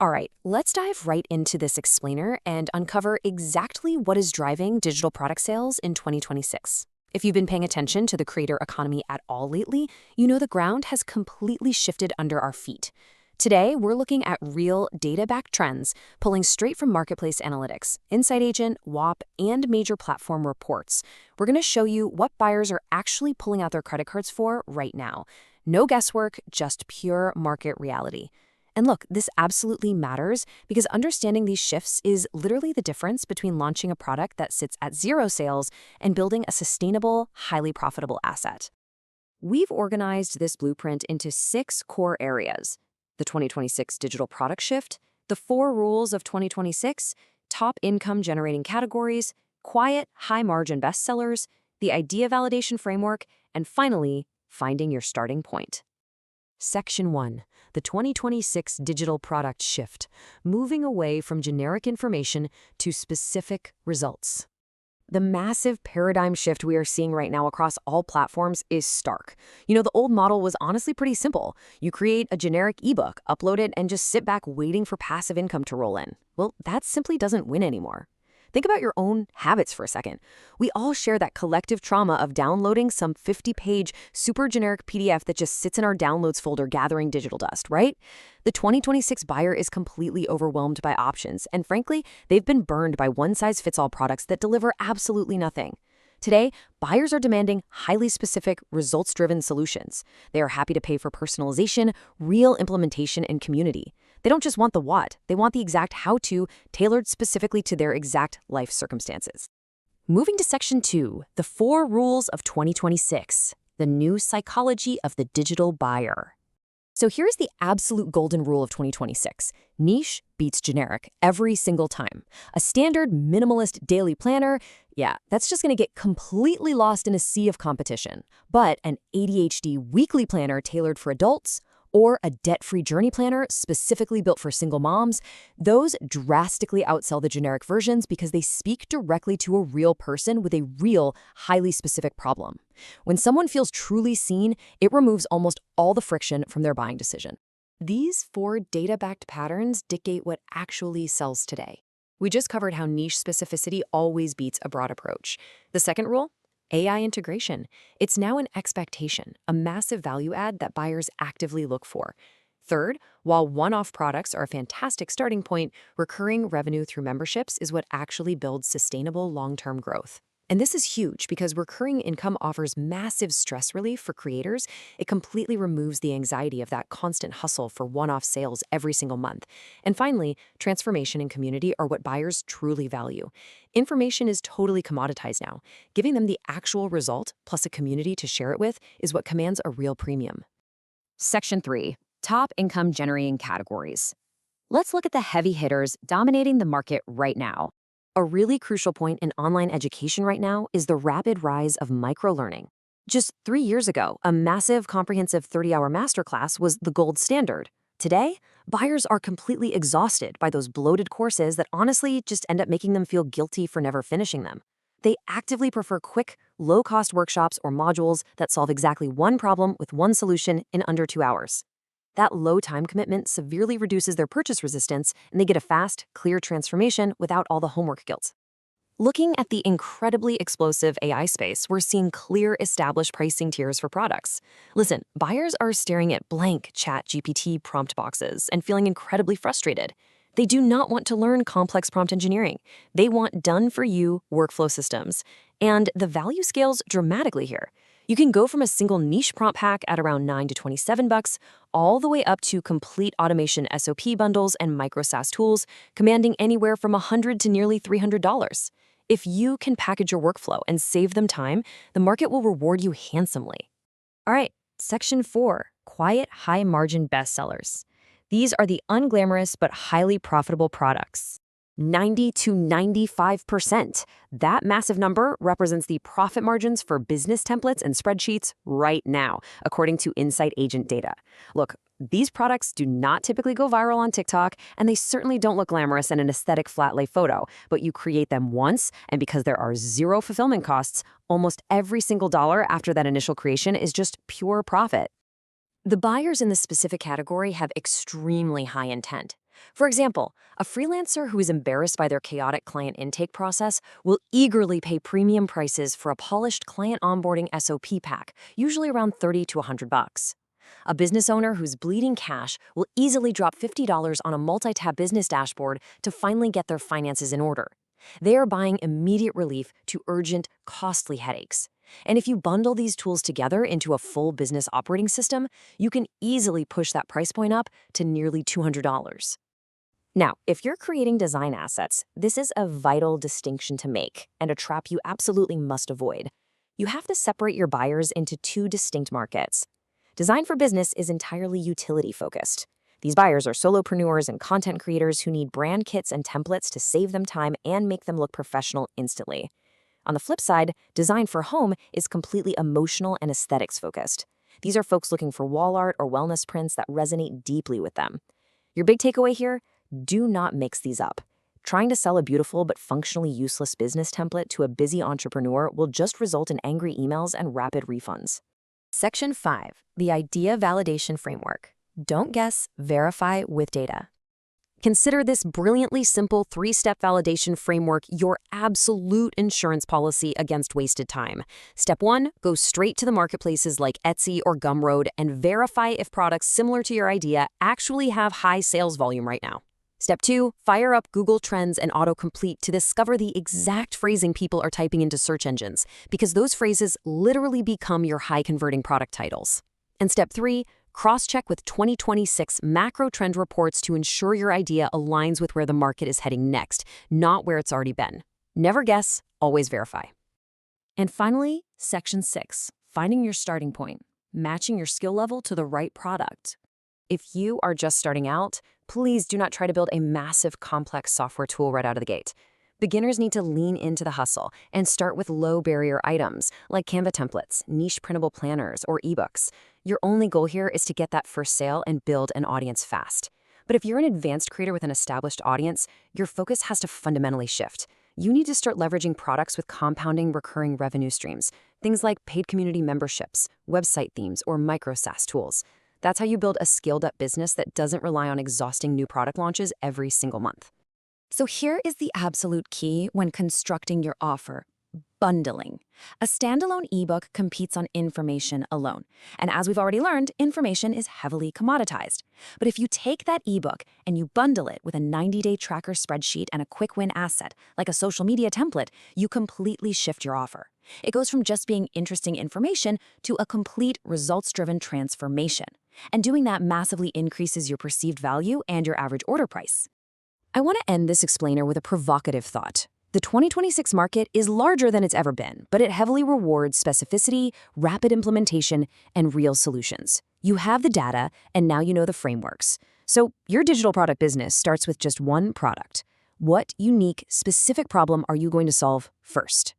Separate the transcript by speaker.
Speaker 1: All right, let's dive right into this explainer and uncover exactly what is driving digital product sales in 2026. If you've been paying attention to the creator economy at all lately, you know the ground has completely shifted under our feet. Today, we're looking at real data-backed trends, pulling straight from marketplace analytics, Insight Agent, WAP, and major platform reports. We're going to show you what buyers are actually pulling out their credit cards for right now. No guesswork, just pure market reality. And look, this absolutely matters because understanding these shifts is literally the difference between launching a product that sits at zero sales and building a sustainable, highly profitable asset. We've organized this blueprint into 6 core areas: the 2026 digital product shift, the 4 rules of 2026, top income generating categories, quiet, high margin bestsellers, the idea validation framework, and finally, finding your starting point. Section 1. The 2026 Digital Product Shift, moving away from generic information to specific results. The massive paradigm shift we are seeing right now across all platforms is stark. The old model was honestly pretty simple. You create a generic ebook, upload it, and just sit back waiting for passive income to roll in. Well, that simply doesn't win anymore. Think about your own habits for a second. We all share that collective trauma of downloading some 50-page super generic PDF that just sits in our downloads folder gathering digital dust, right? The 2026 buyer is completely overwhelmed by options, and frankly, they've been burned by one-size-fits-all products that deliver absolutely nothing. Today, buyers are demanding highly specific, results-driven solutions. They are happy to pay for personalization, real implementation, and community. They don't just want the what, they want the exact how-to tailored specifically to their exact life circumstances. Moving to Section 2, the 4 rules of 2026, the new psychology of the digital buyer. So here's the absolute golden rule of 2026. Niche beats generic every single time. A standard minimalist daily planner, yeah, that's just going to get completely lost in a sea of competition. But an ADHD weekly planner tailored for adults, or a debt-free journey planner specifically built for single moms, those drastically outsell the generic versions because they speak directly to a real person with a real, highly specific problem. When someone feels truly seen, it removes almost all the friction from their buying decision. These 4 data-backed patterns dictate what actually sells today. We just covered how niche specificity always beats a broad approach. The second rule? AI integration. It's now an expectation, a massive value add that buyers actively look for. Third, while one-off products are a fantastic starting point, recurring revenue through memberships is what actually builds sustainable long-term growth. And this is huge because recurring income offers massive stress relief for creators. It completely removes the anxiety of that constant hustle for one-off sales every single month. And finally, transformation and community are what buyers truly value. Information is totally commoditized now. Giving them the actual result plus a community to share it with is what commands a real premium. Section 3. Top income generating categories. Let's look at the heavy hitters dominating the market right now. A really crucial point in online education right now is the rapid rise of microlearning. Just 3 years ago, a massive comprehensive 30-hour masterclass was the gold standard. Today, buyers are completely exhausted by those bloated courses that honestly just end up making them feel guilty for never finishing them. They actively prefer quick, low-cost workshops or modules that solve exactly one problem with one solution in under 2 hours. That low time commitment severely reduces their purchase resistance, and they get a fast, clear transformation without all the homework guilt. Looking at the incredibly explosive AI space, we're seeing clear established pricing tiers for products. Listen, buyers are staring at blank ChatGPT prompt boxes and feeling incredibly frustrated. They do not want to learn complex prompt engineering. They want done-for-you workflow systems. And the value scales dramatically here. You can go from a single niche prompt pack at around $9 to $27 all the way up to complete automation SOP bundles and micro SaaS tools, commanding anywhere from $100 to nearly $300. If you can package your workflow and save them time, the market will reward you handsomely. All right, Section 4, quiet, high-margin bestsellers. These are the unglamorous but highly profitable products. 90 to 95%. That massive number represents the profit margins for business templates and spreadsheets right now, according to Insight Agent data. Look, these products do not typically go viral on TikTok, and they certainly don't look glamorous in an aesthetic flat lay photo, but you create them once, and because there are 0 fulfillment costs, almost every single dollar after that initial creation is just pure profit. The buyers in this specific category have extremely high intent. For example, a freelancer who is embarrassed by their chaotic client intake process will eagerly pay premium prices for a polished client onboarding SOP pack, usually around $30 to $100. A business owner who's bleeding cash will easily drop $50 on a multi-tab business dashboard to finally get their finances in order. They are buying immediate relief to urgent, costly headaches. And if you bundle these tools together into a full business operating system, you can easily push that price point up to nearly $200. Now, if you're creating design assets, this is a vital distinction to make and a trap you absolutely must avoid. You have to separate your buyers into two distinct markets. Design for business is entirely utility-focused. These buyers are solopreneurs and content creators who need brand kits and templates to save them time and make them look professional instantly. On the flip side, design for home is completely emotional and aesthetics-focused. These are folks looking for wall art or wellness prints that resonate deeply with them. Your big takeaway here? Do not mix these up. Trying to sell a beautiful but functionally useless business template to a busy entrepreneur will just result in angry emails and rapid refunds. Section 5. The Idea Validation Framework. Don't guess, verify with data. Consider this brilliantly simple 3-step validation framework your absolute insurance policy against wasted time. Step 1, go straight to the marketplaces like Etsy or Gumroad and verify if products similar to your idea actually have high sales volume right now. Step 2, fire up Google Trends and autocomplete to discover the exact phrasing people are typing into search engines, because those phrases literally become your high-converting product titles. And step 3, cross-check with 2026 macro trend reports to ensure your idea aligns with where the market is heading next, not where it's already been. Never guess, always verify. And finally, Section 6, finding your starting point, matching your skill level to the right product. If you are just starting out, please do not try to build a massive, complex software tool right out of the gate. Beginners need to lean into the hustle and start with low-barrier items like Canva templates, niche printable planners, or ebooks. Your only goal here is to get that first sale and build an audience fast. But if you're an advanced creator with an established audience, your focus has to fundamentally shift. You need to start leveraging products with compounding recurring revenue streams, things like paid community memberships, website themes, or micro SaaS tools. That's how you build a scaled-up business that doesn't rely on exhausting new product launches every single month. So here is the absolute key when constructing your offer: bundling. A standalone ebook competes on information alone. And as we've already learned, information is heavily commoditized. But if you take that ebook and you bundle it with a 90-day tracker spreadsheet and a quick win asset, like a social media template, you completely shift your offer. It goes from just being interesting information to a complete results-driven transformation. And doing that massively increases your perceived value and your average order price. I want to end this explainer with a provocative thought. The 2026 market is larger than it's ever been, but it heavily rewards specificity, rapid implementation, and real solutions. You have the data, and now you know the frameworks. So your digital product business starts with just one product. What unique, specific problem are you going to solve first?